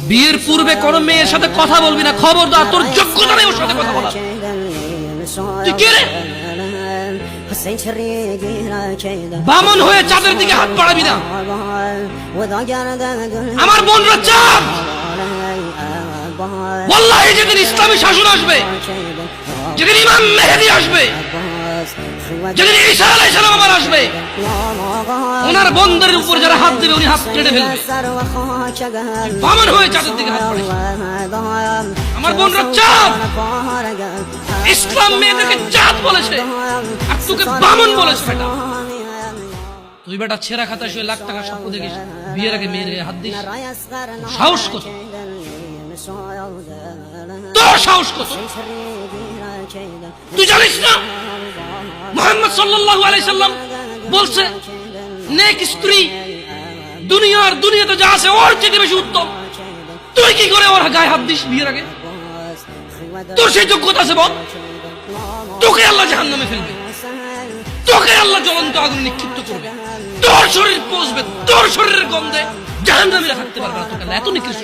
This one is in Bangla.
বিয়ের পূর্বে কোন মেয়ের সাথে কথা বলবি না, খবরদার, তোর যোগ্যতা নেই ওর সাথে কথা বলার। তুই কে রে? বামন হয়ে চাঁদের দিকে হাত বাড়াবি না। আমার বোনরা চাঁদ। ওয়াল্লাহি যেদিন ইসলামী শাসন আসবে, যেদিন ইমাম মেহেদী আসবে, যেদিন ঈসা আলাইহিস সালাম আবার আসবে, ওনার বন্ধের উপর যারা হাত দেবে উনি হাত কেটে ফেলবে। বামন হয়ে চাঁদের দিকে হাত বাড়াবি। আমার বোনরা চাঁদ। ইসলাম মেয়েদেরকে চাঁদ বলেছে আর তোকে বামন বলেছে। বেটা তুই বেটা ছেঁড়া খাতায় শুয়ে লাখ টাকা স্বপ্ন দেখিস, বিয়ের আগে মেয়ের গায়ে হাত দিস? সাহস কত তোর? সাহস কত? তুই জানিস না মুহাম্মদ সাল্লাল্লাহু আলাইহি সাল্লাম বলছে নেক স্ত্রী দুনিয়াতে যা আছে ওর চেয়ে বেশি উত্তম। তুই কি করে ওর গায়ে হাত দিস বিয়ের আগে? তোর সেই যোগ্যতা আছে বল? তোকে আল্লাহ জাহান্নামে ফেলবে, তোকে আল্লাহ জ্বলন্ত আগুনে নিক্ষিপ্ত করবে, তোর শরীর পচবে, তোর শরীরের গন্ধে জাহান্নামীরা থাকতে পারবে না। তোকে আল্লাহ এত নিকৃষ্ট